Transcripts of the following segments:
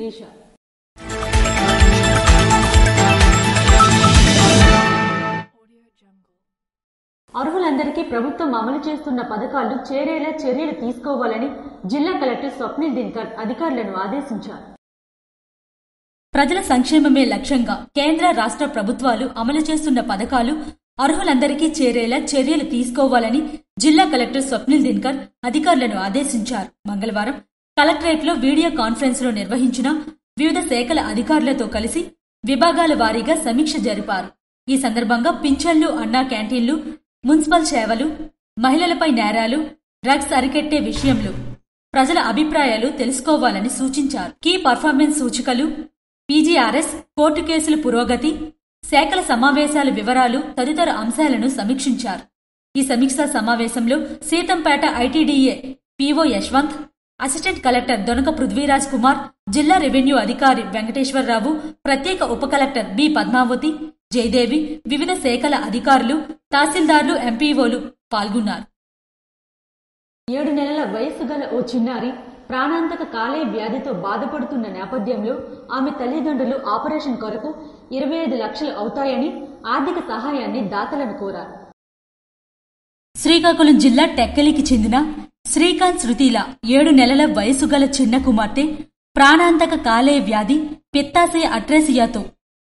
శిరీష. అర్హులందరికీ ప్రభుత్వం అమలు చేస్తున్న పథకాలు చేరేలా చర్యలు తీసుకోవాలని జిల్లా కలెక్టర్ స్వప్నిల్ దినకర్ అధికారులను ఆదేశించారు. ప్రజల సంక్షేమమే లక్ష్యంగా కేంద్ర రాష్ట్ర ప్రభుత్వాలు అమలు చేస్తున్న పథకాలు అర్హులందరికీ చేరేలా చర్యలు తీసుకోవాలని జిల్లా కలెక్టర్ స్వప్నిల్ దినకర్ అధికారులను ఆదేశించారు. మంగళవారం కలెక్టరేట్లో వీడియో కాన్ఫరెన్స్ లో నిర్వహించిన వివిధ శాఖల అధికారులతో కలిసి విభాగాల వారీగా సమీక్ష జరిపారు. ఈ సందర్భంగా పింఛన్లు, అన్నా క్యాంటీన్లు, మున్సిపల్ సేవలు, మహిళలపై నేరాలు, డ్రగ్స్ అరికెట్టే విషయంలో ప్రజల అభిప్రాయాలు తెలుసుకోవాలని సూచించారు. కీ పర్ఫార్మెన్స్ సూచికలు, పీజీఆర్ఎస్, కోర్టు కేసుల పురోగతి, శాఖల సమావేశాల వివరాలు తదితర అంశాలను సమీక్షించారు. ఈ సమీక్షా సమావేశంలో Seethampeta ITDA PO Yashwant, assistant collector Donaka Prithviraj Kumar, జిల్లా రెవెన్యూ అధికారి వెంకటేశ్వరరావు, ప్రత్యేక ఉప కలెక్టర్ బి పద్మావతి, జయదేవి, వివిధ శాఖల అధికారులు, తహసీల్దార్లు, ఎంపీఓలు పాల్గొన్నారు. 7 నెలల వయస్సు గల ఓ చిన్నారి ప్రాణాంతక కాలేయ వ్యాధితో బాధపడుతున్న నేపథ్యంలో ఆమె తల్లిదండ్రులు ఆపరేషన్ కొరకు 25 లక్షలు అవుతాయని ఆర్థిక సహాయాన్ని దాతలను కోరారు. శ్రీకాకుళం జిల్లా టెక్కలికి చెందిన శ్రీకాంత్ శృతిల 7 నెలల వయసు గల చిన్న కుమార్తె ప్రాణాంతక కాలేయ వ్యాధి పిత్తాశయ అట్రేసియాతో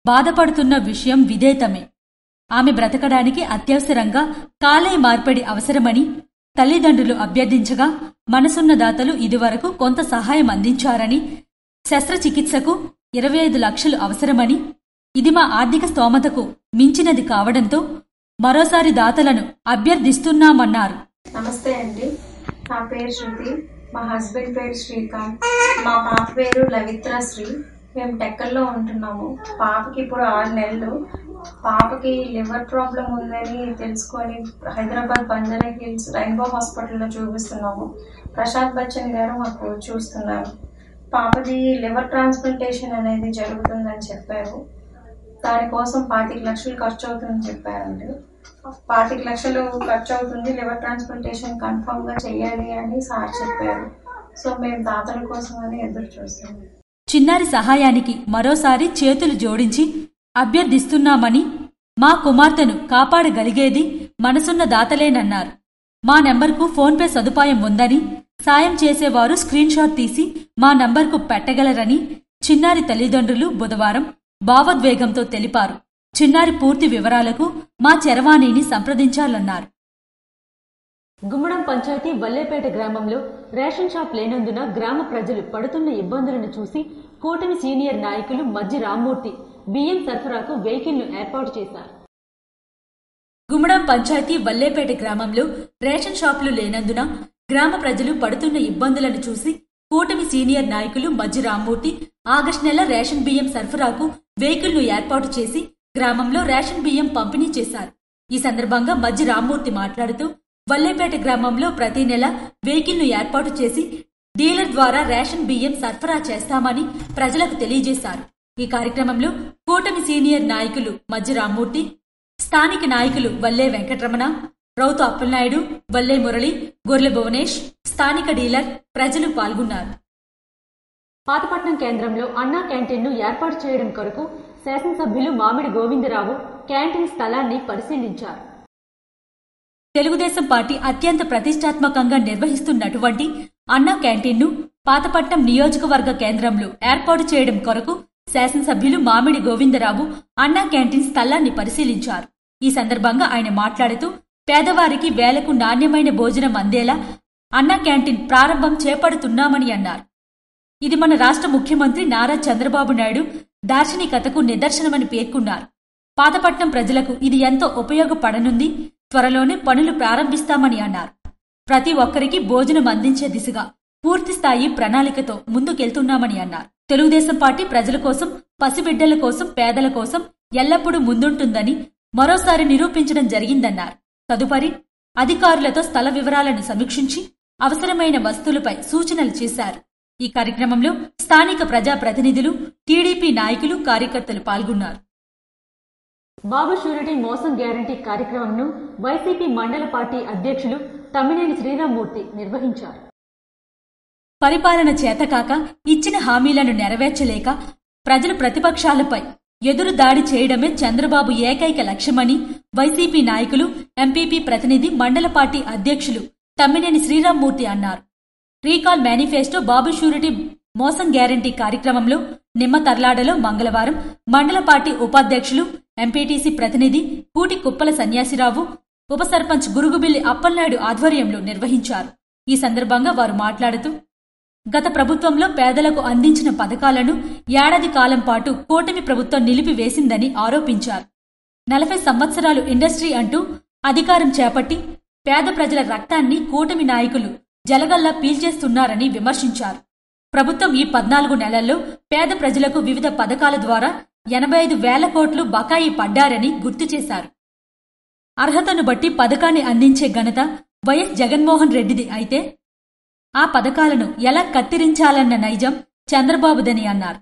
బాధపడుతున్న విషయం విదితమే. ఆమె బ్రతకడానికి అత్యవసరంగా కాలేయ మార్పిడి అవసరమని తల్లిదండ్రులు అభ్యర్థించగా మనసున్న దాతలు ఇదివరకు కొంత సహాయం అందించారని, శస్త్రచికిత్సకు 25 లక్షలు అవసరమని, ఇది మా ఆర్థిక స్తోమతకు మించినది కావడంతో మరోసారి దాతలను అభ్యర్థిస్తున్నామన్నారు. నమస్తే అండి, నా పేరు శృతి, మా హస్బెండ్ పేరు శ్రీకాంత్, మా పాప పేరు లవిత్ర శ్రీ. మేము టెక్కల్లో ఉంటున్నాము. పాపకి ఇప్పుడు 6 నెలలు. పాపకి లివర్ ప్రాబ్లం ఉందని తెలుసుకొని హైదరాబాద్ బంజారా హిల్స్ రైన్బో హాస్పిటల్లో చూపిస్తున్నాము. ప్రశాంత్ బచ్చన్ గారు మాకు చూస్తున్నారు. పాపది లివర్ ట్రాన్స్ప్లాంటేషన్ అనేది జరుగుతుందని చెప్పారు. దానికోసం 25 లక్షలు ఖర్చు అవుతుందని చెప్పారండి. 25 లక్షలు ఖర్చు అవుతుంది, లివర్ ట్రాన్స్ప్లాంటేషన్ కన్ఫర్మ్ గా చెయ్యాలి అని సార్ చెప్పారు. సో మేము దాతల కోసం అని ఎదురు చూస్తున్నాం. చిన్నారి సహాయానికి మరోసారి చేతులు జోడించి అభ్యర్థిస్తున్నామని, మా కుమార్తెను కాపాడగలిగేది మనసున్న దాతలేనన్నారు. మా నెంబర్కు ఫోన్పే సదుపాయం ఉందని, సాయం చేసేవారు స్క్రీన్ షాట్ తీసి మా నంబర్కు పెట్టగలరని చిన్నారి తల్లిదండ్రులు బుధవారం భావోద్వేగంతో తెలిపారు. చిన్నారి పూర్తి వివరాలకు మా చరవాణిని సంప్రదించాలన్నారు. గుమ్మడం పంచాయతీ వల్లేపేట గ్రామంలో రేషన్ షాప్ లేనందున గ్రామ ప్రజలు పడుతున్న ఇబ్బందులను చూసి కూటమి సీనియర్ నాయకులు మజ్జి రామ్మూర్తి బియ్యం సరఫరాకు వెహికల్ను ఏర్పాటు చేశారు. గుమ్మడం పంచాయతీ వల్లేపేట గ్రామంలో రేషన్ షాపులు లేనందున గ్రామ ప్రజలు పడుతున్న ఇబ్బందులను చూసి కూటమి సీనియర్ నాయకులు మజ్జి రామ్మూర్తి ఆగస్టు నెల రేషన్ బియ్యం సరఫరాకు వెహికల్ను ఏర్పాటు చేసి గ్రామంలో రేషన్ బియ్యం పంపిణీ చేశారు. ఈ సందర్భంగా మజ్జి రామ్మూర్తి మాట్లాడుతూ వల్లేపేట గ్రామంలో ప్రతి నెల వెహికల్ను ఏర్పాటు చేసి డీలర్ ద్వారా రేషన్ బియ్యం సరఫరా చేస్తామని ప్రజలకు తెలియజేశారు. ఈ కార్యక్రమంలో కూటమి సీనియర్ నాయకులు మజ్జి రామ్మూర్తి, స్థానిక నాయకులు వల్లే వెంకటరమణ, రౌతు అప్పలనాయుడు, వల్లే మురళి, గొర్లె భువనేష్, స్థానిక డీలర్, ప్రజలు పాల్గొన్నారు. పాతపట్నం కేంద్రంలో అన్నా క్యాంటీన్ను ఏర్పాటు చేయడం కొరకు శాసనసభ్యులు మామిడి గోవిందరావు క్యాంటీన్ స్థలాన్ని పరిశీలించారు. తెలుగుదేశం పార్టీ అత్యంత ప్రతిష్టాత్మకంగా నిర్వహిస్తున్నటువంటి అన్నా క్యాంటీన్ను పాతపట్నం నియోజకవర్గ కేంద్రంలో ఏర్పాటు చేయడం కొరకు శాసనసభ్యులు మామిడి గోవిందరావు అన్నా క్యాంటీన్ స్థలాన్ని పరిశీలించారు. ఈ సందర్భంగా ఆయన మాట్లాడుతూ పేదవారికి వేలకు నాణ్యమైన భోజనం అందేలా అన్నా క్యాంటీన్ ప్రారంభం చేపడుతున్నామని అన్నారు. ఇది మన రాష్ట్ర ముఖ్యమంత్రి నారా చంద్రబాబు నాయుడు దార్శనికతకు నిదర్శనమని పేర్కొన్నారు. పాతపట్నం ప్రజలకు ఇది ఎంతో ఉపయోగపడనుంది. త్వరలోనే పనులు ప్రారంభిస్తామని అన్నారు. ప్రతి ఒక్కరికి భోజనం అందించే దిశగా పూర్తిస్థాయి ప్రణాళికతో ముందుకెళ్తున్నామని అన్నారు. తెలుగుదేశం పార్టీ ప్రజల కోసం, పసిబిడ్డల కోసం, పేదల కోసం ఎల్లప్పుడూ ముందుంటుందని మరోసారి నిరూపించడం జరిగిందన్నారు. తదుపరి అధికారులతో స్థల వివరాలను సమీక్షించి అవసరమైన వస్తువులపై సూచనలు చేశారు. ఈ కార్యక్రమంలో స్థానిక ప్రజాప్రతినిధులు, టీడీపీ నాయకులు, కార్యకర్తలు పాల్గొన్నారు. బాబు షూరిటీ మోసం గ్యారంటీ కార్యక్రమంను వైసీపీ మండల పార్టీ అధ్యక్షులు తమ్మినేని శ్రీరామ్మూర్తి నిర్వహించారు. పరిపాలన చేతకాక ఇచ్చిన హామీలను నెరవేర్చలేక ప్రజల ప్రతిపక్షాలపై ఎదురు దాడి చేయడమే చంద్రబాబు ఏకైక లక్ష్యమని వైసీపీ నాయకులు, ఎంపీపీ ప్రతినిధి, మండల పార్టీ అధ్యక్షులు తమ్మినేని శ్రీరామ్మూర్తి అన్నారు. రీకాల్ మేనిఫెస్టో బాబు షూరిటీ మోసం గ్యారంటీ కార్యక్రమంలో నిమ్మతర్లాడలో మంగళవారం మండల పార్టీ ఉపాధ్యక్షులు, ఎంపీటీసీ ప్రతినిధి కూటి కుప్పల సన్యాసిరావు, ఉప సర్పంచ్ గురుగుబిల్లి అప్పలనాయుడు ఆధ్వర్యంలో నిర్వహించారు. ఈ సందర్భంగా వారు మాట్లాడుతూ, గత ప్రభుత్వంలో పేదలకు అందించిన పథకాలను ఏడాది కాలం పాటు కూటమి ప్రభుత్వం నిలిపివేసిందని ఆరోపించారు. 40 సంవత్సరాలు ఇండస్ట్రీ అంటూ అధికారం చేపట్టి పేద ప్రజల రక్తాన్ని కూటమి నాయకులు జలగల్లా పీల్చేస్తున్నారని విమర్శించారు. ప్రభుత్వం ఈ 14 నెలల్లో పేద ప్రజలకు వివిధ పథకాల ద్వారా 85,000 కోట్లు బకాయి పడ్డారని గుర్తు చేశారు. అర్హతను బట్టి పథకాన్ని అందించే ఘనత వైఎస్ జగన్మోహన్ రెడ్డిది అయితే ఆ పథకాలను ఎలా కత్తిరించాలన్న నైజం చంద్రబాబుదని అన్నారు.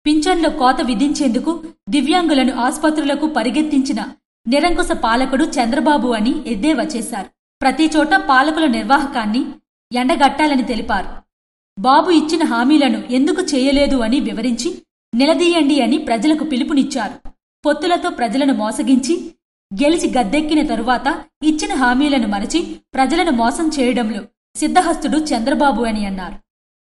పింఛన్లో కోత విధించేందుకు దివ్యాంగులను ఆస్పత్రులకు పరిగెత్తించిన నిరంకుశ పాలకుడు చంద్రబాబు అని ఎద్దేవా చేశారు. ప్రతి చోట పాలకుల నిర్వాహకాన్ని ఎండగట్టాలని తెలిపారు. బాబు ఇచ్చిన హామీలను ఎందుకు చేయలేదు అని వివరించి నిలదీయండి అని ప్రజలకు పిలుపునిచ్చారు. పొత్తులతో ప్రజలను మోసగించి గెలిచి గద్దెక్కిన తరువాత ఇచ్చిన హామీలను మరచి ప్రజలను మోసం చేయడంలో సిద్ధహస్తుడు చంద్రబాబు అని అన్నారు.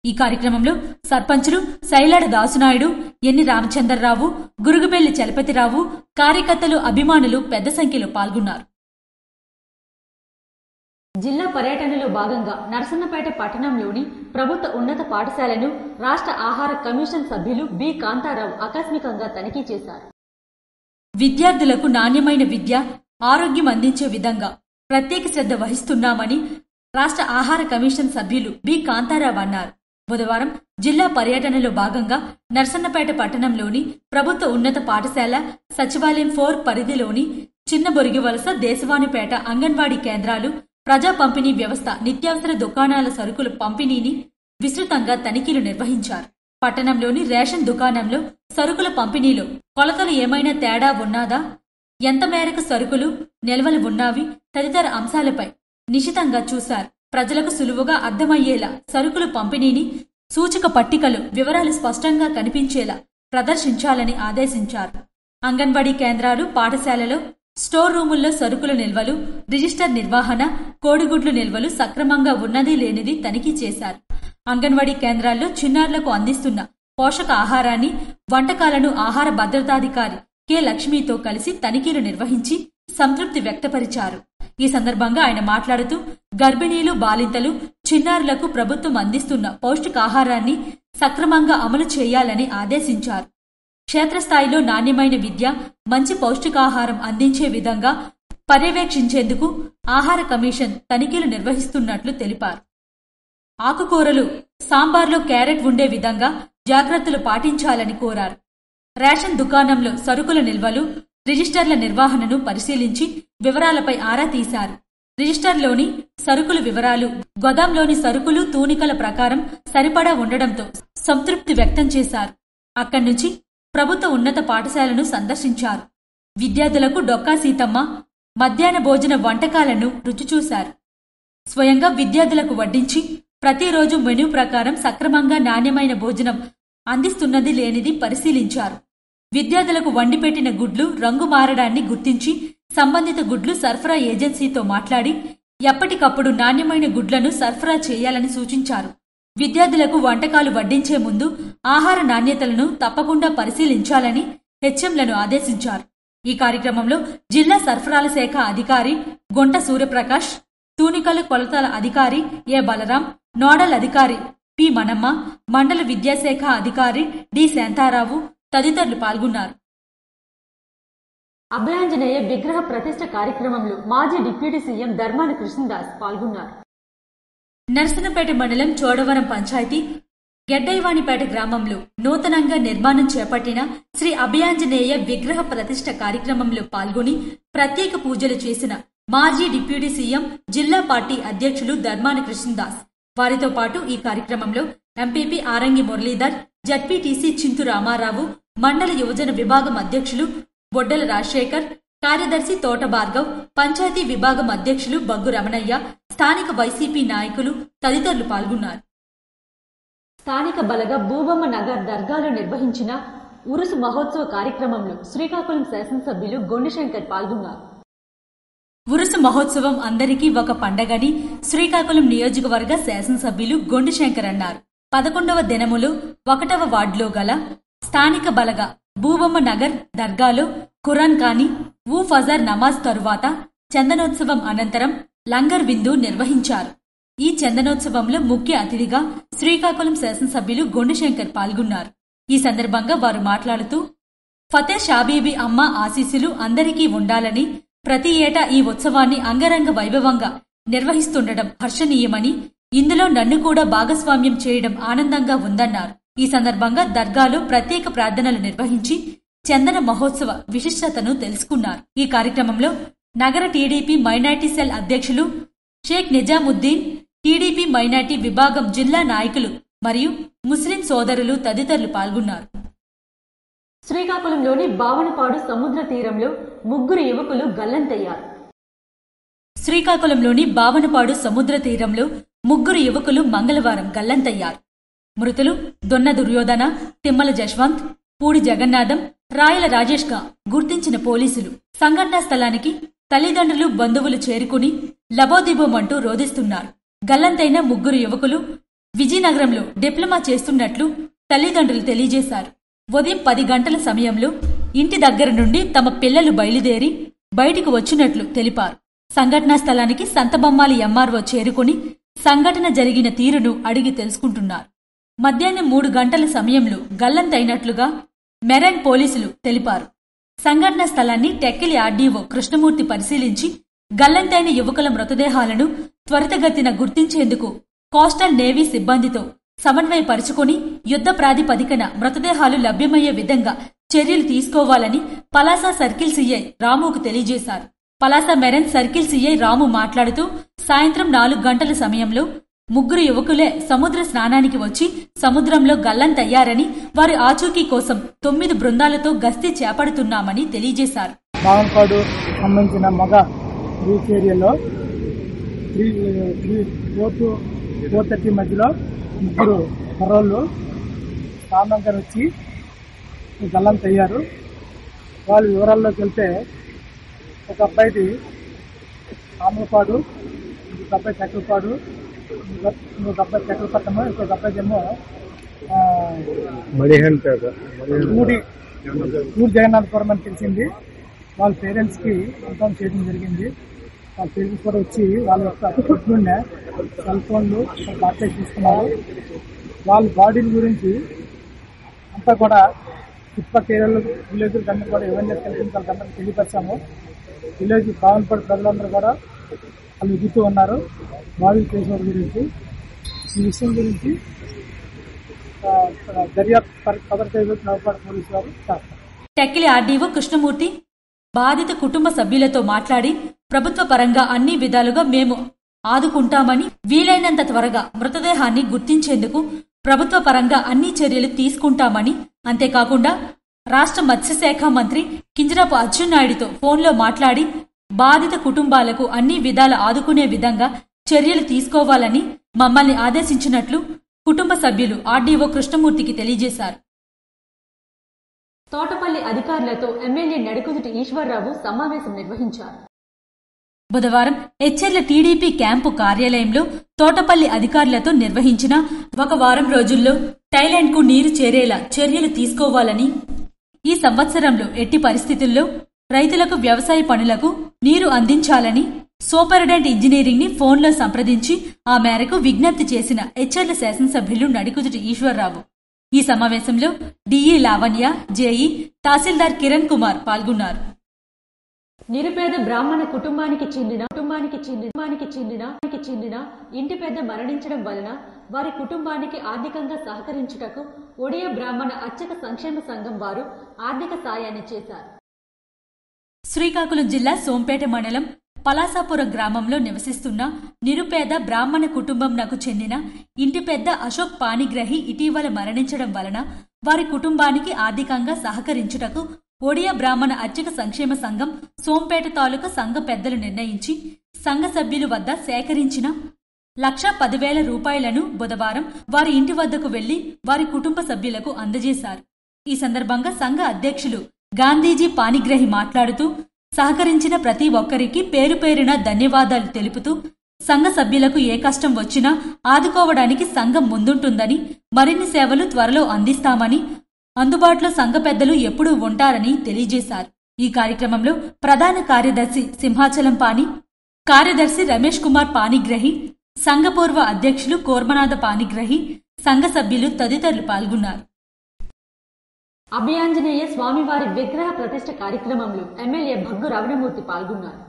ఈ కార్యక్రమంలో సర్పంచులు శైలాడ దాసునాయుడు, ఎన్ని రామచంద్రరావు, గురుగుబెల్లి చలపతిరావు, కార్యకర్తలు, అభిమానులు పెద్ద సంఖ్యలో పాల్గొన్నారు. జిల్లా పర్యటనలో భాగంగా నరసన్నపేట పట్టణంలోని ప్రభుత్వ ఉన్నత పాఠశాలను రాష్ట్ర ఆహార కమిషన్ సభ్యులు బి కాంతారావు ఆకస్మికంగా తనిఖీ చేశారు. విద్యార్థులకు నాణ్యమైన విద్య, ఆరోగ్యం అందించే విధంగా ప్రత్యేక శ్రద్ధ వహిస్తున్నామని రాష్ట్ర ఆహార కమిషన్ సభ్యులు బి కాంతారావు అన్నారు. బుధవారం జిల్లా పర్యటనలో భాగంగా నరసన్నపేట పట్టణంలోని ప్రభుత్వ ఉన్నత పాఠశాల సచివాలయం 4 పరిధిలోని చిన్న బొరిగివలస, దేశవానిపేట అంగన్వాడీ కేంద్రాలు, ప్రజా పంపిణీ వ్యవస్థ, నిత్యావసర దుకాణాల సరుకుల పంపిణీని విస్తృతంగా తనిఖీలు నిర్వహించారు. పట్టణంలోని రేషన్ దుకాణంలో సరుకుల పంపిణీలో కొలతలు ఏమైనా తేడా ఉన్నాదా, ఎంత మేరకు సరుకులు నిల్వలు ఉన్నావి తదితర అంశాలపై నిశితంగా చూశారు. ప్రజలకు సులువుగా అర్థమయ్యేలా సరుకుల పంపిణీని సూచిక పట్టికలు వివరాలు స్పష్టంగా కనిపించేలా ప్రదర్శించాలని ఆదేశించారు. అంగన్వాడీ కేంద్రాలు, పాఠశాలలో స్టోర్ రూముల్లో సరుకుల నిల్వలు, రిజిస్టర్ నిర్వహణ, కోడిగుడ్లు నిల్వలు సక్రమంగా ఉన్నది లేనిది తనిఖీ చేశారు. అంగన్వాడీ కేంద్రాల్లో చిన్నారులకు అందిస్తున్న పోషక ఆహారాన్ని, వంటకాలను ఆహార భద్రతాధికారి కె లక్ష్మితో కలిసి తనిఖీలు నిర్వహించి సంతృప్తి వ్యక్తపరిచారు. ఈ సందర్భంగా ఆయన మాట్లాడుతూ, గర్భిణీలు, బాలింతలు, చిన్నారులకు ప్రభుత్వం అందిస్తున్న పౌష్టికాహారాన్ని సక్రమంగా అమలు చేయాలని ఆదేశించారు. క్షేత్రస్థాయిలో నాణ్యమైన విద్య, మంచి పౌష్టికాహారం అందించే విధంగా పర్యవేక్షించేందుకు ఆహార కమిషన్ తనిఖీలు నిర్వహిస్తున్నట్లు తెలిపారు. ఆకుకూరలు, సాంబార్లో క్యారెట్ ఉండే విధంగా జాగ్రత్తలు పాటించాలని కోరారు. రేషన్ దుకాణంలో సరుకుల నిల్వలు, రిజిస్టర్ల నిర్వహణను పరిశీలించి వివరాలపై ఆరా తీశారు. రిజిస్టర్లోని సరుకుల వివరాలు, గోదాంలోని సరుకులు, తూనికల ప్రకారం సరిపడా ఉండడంతో సంతృప్తి వ్యక్తం చేశారు. అక్కడి నుంచి ప్రభుత్వ ఉన్నత పాఠశాలను సందర్శించారు. విద్యార్థులకు డొక్కా సీతమ్మ మధ్యాహ్న భోజన వంటకాలను రుచిచూశారు. స్వయంగా విద్యార్థులకు వడ్డించి ప్రతిరోజు మెనూ ప్రకారం సక్రమంగా నాణ్యమైన భోజనం అందిస్తున్నది లేనిది పరిశీలించారు. విద్యార్థులకు వండిపెట్టిన గుడ్లు రంగు మారడాన్ని గుర్తించి సంబంధిత గుడ్లు సరఫరా ఏజెన్సీతో మాట్లాడి ఎప్పటికప్పుడు నాణ్యమైన గుడ్లను సరఫరా చేయాలని సూచించారు. విద్యార్థులకు వంటకాలు వడ్డించే ముందు ఆహార నాణ్యతలను తప్పకుండా పరిశీలించాలని హెచ్ఎంలను ఆదేశించారు. ఈ కార్యక్రమంలో జిల్లా సరఫరాల శాఖ అధికారి గొంట సూర్యప్రకాష్, తూనికల కొలతల అధికారి ఏ బలరాం, నోడల్ అధికారి పి మనమ్మ, మండల విద్యాశాఖ అధికారి డి శాంతారావు తదితరులు పాల్గొన్నారు. అభయాంజనేయ విగ్రహ ప్రతిష్ఠ కార్యక్రమంలో మాజీ డిప్యూటీ సీఎం ధర్మాన కృష్ణదాస్ పాల్గొన్నారు. నర్సనపేట మండలం చోడవరం పంచాయతీ గెడ్డైవానిపేట గ్రామంలో నూతనంగా నిర్మాణం చేపట్టిన శ్రీ అభయాంజనేయ విగ్రహ ప్రతిష్ఠ కార్యక్రమంలో పాల్గొని ప్రత్యేక పూజలు చేసిన మాజీ డిప్యూటీ సీఎం, జిల్లా పార్టీ అధ్యక్షులు ధర్మాన కృష్ణదాస్, వారితో పాటు ఈ కార్యక్రమంలో ఎంపీపీ ఆరంగి మురళీధర్, జడ్పీటీసీ చింతు రామారావు, మండల యువజన విభాగం అధ్యక్షులు బొడ్డల రాజశేఖర్, కార్యదర్శి తోట భార్గవ్, పంచాయతీ విభాగం అధ్యక్షులు బగ్గు రమణయ్య, స్థానిక వైసీపీ నాయకులు తదితరులు పాల్గొన్నారు. స్థానిక బలగ భూబొమ్మ నగర్ దర్గాలో నిర్వహించిన ఉరుసు మహోత్సవ కార్యక్రమంలో శ్రీకాకుళం శాసనసభ్యులు గొండిశంకర్ పాల్గొన్నారు. ఉరుసు మహోత్సవం అందరికీ ఒక పండగని శ్రీకాకుళం నియోజకవర్గ శాసనసభ్యులు గొండిశంకర్ అన్నారు. 11వ దినములో 1వ వార్డులో గల స్థానిక బలగ భూబొమ్మ నగర్ దర్గాలో ఖురాన్ ఖానీ ఫజర్ నమాజ్ తరువాత చందనోత్సవం అనంతరం లంగర్ విందు నిర్వహించారు. ఈ చందనోత్సవంలో ముఖ్య అతిథిగా శ్రీకాకుళం శాసనసభ్యులు గొండిశంకర్ పాల్గొన్నారు. ఈ సందర్భంగా వారు మాట్లాడుతూ ఫతే షాబీబీ అమ్మ ఆశీస్సులు అందరికీ ఉండాలని, ప్రతి ఏటా ఈ ఉత్సవాన్ని అంగరంగ వైభవంగా నిర్వహిస్తుండటం హర్షణీయమని, ఇందులో నన్ను కూడా భాగస్వామ్యం చేయడం ఆనందంగా ఉందన్నారు. ఈ సందర్భంగా దర్గాలో ప్రత్యేక ప్రార్థనలు నిర్వహించి చందన మహోత్సవ విశిష్టతను తెలుసుకున్నారు. ఈ కార్యక్రమంలో నగర టీడీపీ మైనార్టీ సెల్ అధ్యక్షులు షేక్ నిజాముద్దీన్, టీడీపీ మైనార్టీ విభాగం జిల్లా నాయకులు మరియు ముస్లిం సోదరులు తదితరులు పాల్గొన్నారు. శ్రీకాకుళంలోని బావనపాడు సముద్ర తీరంలో 3 యువకులు గల్లంతయ్యారు. శ్రీకాకుళంలోని బావనపాడు సముద్ర తీరంలో 3 యువకులు మంగళవారం గల్లంతయ్యారు. మృతులు దొన్న దుర్యోధన, తిమ్మల జశ్వంత్, పూడి జగన్నాథం, రాయల రాజేష్ గా గుర్తించిన పోలీసులు సంఘటనా స్థలానికి తల్లిదండ్రులు, బంధువులు చేరుకుని లబోదిబోమంటూ రోధిస్తున్నారు. గల్లంతైన 3 యువకులు విజయనగరంలో డిప్లొమా చేస్తున్నట్లు తల్లిదండ్రులు తెలియజేశారు. ఉదయం 10 గంటల సమయంలో ఇంటి దగ్గర నుండి తమ పిల్లలు బయలుదేరి బయటికి వచ్చినట్లు తెలిపారు. సంఘటనా స్థలానికి సంతబొమ్మాలి ఎంఆర్ఓ చేరుకుని సంఘటన జరిగిన తీరును అడిగి తెలుసుకుంటున్నారు. మధ్యాహ్నం 3 గంటల సమయంలో గల్లంతైనట్లుగా మెరైన్ పోలీసులు తెలిపారు. సంఘటనా స్థలాన్ని టెక్కిలి ఆర్డీఓ కృష్ణమూర్తి పరిశీలించి గల్లంతైన యువకుల మృతదేహాలను త్వరితగతిన గుర్తించేందుకు కోస్టల్ నేవీ సిబ్బందితో సమన్వయపరుచుకుని యుద్ధ ప్రాతిపదికన మృతదేహాలు లభ్యమయ్యే విధంగా చర్యలు తీసుకోవాలని పలాస సర్కిల్ సీఐ రాముకు తెలియజేశారు. పలాస మెరైన్ సర్కిల్ సీఐ రాము మాట్లాడుతూ సాయంత్రం 4 గంటల సమయంలో 3 యువకులే సముద్ర స్నానానికి వచ్చి సముద్రంలో గల్లంతయ్యారని, వారి ఆచూకీ కోసం 9 బృందాలతో గస్తీ చేపడుతున్నామని తెలియజేశారు. బావనపాడు సంబంధించిన మగ బీచ్ ఏరియాలో 4:30 మధ్యలో 3 కుర్రోళ్ళు స్నానంగా వచ్చి గల్లంతయ్యారు. వాళ్ళ వివరాల్లోకి వెళ్తే ఒక అబ్బాయిది ఆమలపాడు, ఇంకొక అబ్బాయి చక్రపాడు, ఇంకొక అబ్బాయి చక్రపట్నము, ఇంకొక అబ్బాయికేమో పూడి జగన్నాథపురం అని తెలిసింది. వాళ్ళ పేరెంట్స్ కి ఇన్ఫార్మ్ చేయడం జరిగింది. వాళ్ళ పేరెంట్స్ కూడా వచ్చి వాళ్ళ యొక్క నుండే సెల్ ఫోన్లు బాగా తీసుకున్నారు. వాళ్ళ బాడీల గురించి అంతా కూడా చుట్టుపక్కల ఏరియాలో విలేజ్లకు అందరూ కూడా అవేర్నెస్ కల్పించాలి అందరూ తెలియపరిచాము. విలేజ్ బావనపాడు ప్రజలందరూ కూడా వాళ్ళు ఎదుగుతూ ఉన్నారు. బాడీలు చేసిన గురించి ఈ విషయం గురించి దర్యాప్తు నవపాడు పోలీసు వారు చేస్తారు. టెక్కిలి ఆర్డీఓ కృష్ణమూర్తి బాధిత కుటుంబ సభ్యులతో మాట్లాడి ప్రభుత్వ పరంగా అన్ని విధాలుగా మేము ఆదుకుంటామని, వీలైనంత త్వరగా మృతదేహాన్ని గుర్తించేందుకు ప్రభుత్వ పరంగా అన్ని చర్యలు తీసుకుంటామని, అంతేకాకుండా రాష్ట్ర మత్స్యశాఖ మంత్రి కింజరాపు అచ్చెన్నాయుడితో ఫోన్లో మాట్లాడి బాధిత కుటుంబాలకు అన్ని విధాల ఆదుకునే విధంగా చర్యలు తీసుకోవాలని మమ్మల్ని ఆదేశించినట్లు కుటుంబ సభ్యులు ఆర్డీఓ కృష్ణమూర్తికి తెలియజేశారు. తోటపల్లి అధికారులతో ఎమ్మెల్యే నడికుదుటి ఈశ్వర్రావు సమావేశం నిర్వహించారు. బుధవారం ఎచ్చెర్ల టీడీపీ క్యాంపు కార్యాలయంలో తోటపల్లి అధికారులతో నిర్వహించిన 1 వారం రోజుల్లో థాయిలాండ్ కు నీరు చేరేలా చర్యలు తీసుకోవాలని, ఈ సంవత్సరంలో ఎట్టి పరిస్థితుల్లో రైతులకు వ్యవసాయ పనులకు నీరు అందించాలని సూపరింటెండెంట్ ఇంజనీరింగ్ ని ఫోన్లో సంప్రదించి ఆ మేరకు విజ్ఞప్తి చేసిన ఎచ్చెర్ల శాసనసభ్యులు నడికుదుటి ఈశ్వర్రావు. ఈ సమావేశంలో డిఈ లావణ్య, జేఈ, తహసీల్దార్ కిరణ్ కుమార్ పాల్గొన్నారు. నిరుపేద బ్రాహ్మణ కుటుంబానికి చెందిన ఇంటి పెద్ద మరణించడం వలన వారి కుటుంబానికి ఆర్థికంగా సహకరించుటకు ఒడియా బ్రాహ్మణ అర్చక సంక్షేమ సంఘం వారు ఆర్థిక సాయాన్ని చేశారు. శ్రీకాకుళం జిల్లా సోంపేట మండలం పలాసాపురం గ్రామంలో నివసిస్తున్న నిరుపేద బ్రాహ్మణ కుటుంబంనకు చెందిన ఇంటి పెద్ద అశోక్ పాణిగ్రహి ఇటీవల మరణించడం వలన వారి కుటుంబానికి ఆర్థికంగా సహకరించుటకు ఒడియా బ్రాహ్మణ అర్చక సంక్షేమ సంఘం సోంపేట తాలూకా సంఘ పెద్దలు నిర్ణయించి సంఘ సభ్యుల వద్ద సేకరించిన 1,10,000 రూపాయలను బుధవారం వారి ఇంటి వద్దకు వెళ్లి వారి కుటుంబ సభ్యులకు అందజేశారు. ఈ సందర్భంగా సంఘ అధ్యక్షులు గాంధీజీ పానిగ్రహి మాట్లాడుతూ సహకరించిన ప్రతి ఒక్కరికి పేరు పేరున ధన్యవాదాలు తెలుపుతూ సంఘ సభ్యులకు ఏ కష్టం వచ్చినా ఆదుకోవడానికి సంఘం ముందుంటుందని, మరిన్ని సేవలు త్వరలో అందిస్తామని, అందుబాటులో సంఘ పెద్దలు ఎప్పుడూ ఉంటారని తెలియజేశారు. ఈ కార్యక్రమంలో ప్రధాన కార్యదర్శి సింహాచలం పాని, కార్యదర్శి రమేష్ కుమార్ పానిగ్రహి, సంఘపూర్వ అధ్యక్షులు కోర్మనాథ పానిగ్రహి, సంఘ సభ్యులు తదితరులు పాల్గొన్నారు. అభయాంజనేయ స్వామివారి విగ్రహ ప్రతిష్ఠ కార్యక్రమంలో ఎమ్మెల్యే భగ్గు రమణమూర్తి పాల్గొన్నారు.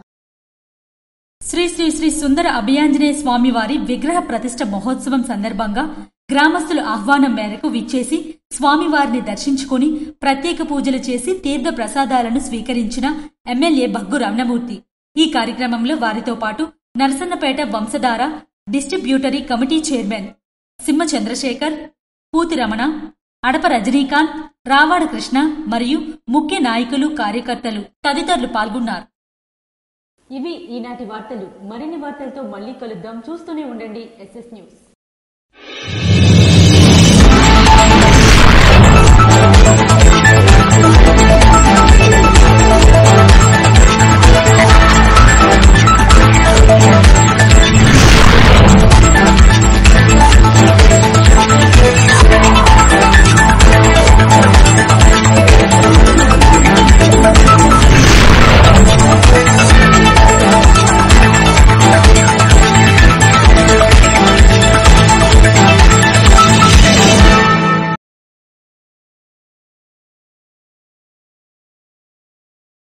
శ్రీ శ్రీ శ్రీ సుందర అభయాంజనేయ స్వామివారి విగ్రహ ప్రతిష్ఠ మహోత్సవం సందర్భంగా గ్రామస్తుల ఆహ్వానం మేరకు విచ్చేసి స్వామివారిని దర్శించుకుని ప్రత్యేక పూజలు చేసి తీర్థ ప్రసాదాలను స్వీకరించిన ఎమ్మెల్యే భగ్గు రమణమూర్తి ఈ కార్యక్రమంలో వారితో పాటు Narasannapeta Vamsadhara distributary committee chairman Simha Chandrasekhar, Puthi Ramana, Adapa Rajinikanth, Ravada Krishna మరియు ముఖ్య నాయకులు, కార్యకర్తలు తదితరులు పాల్గొన్నారు. ఇవి ఈనాటి వార్తలు. మరిన్ని వార్తలతో మళ్లీ కలుద్దాం. చూస్తూనే ఉండండి SS న్యూస్.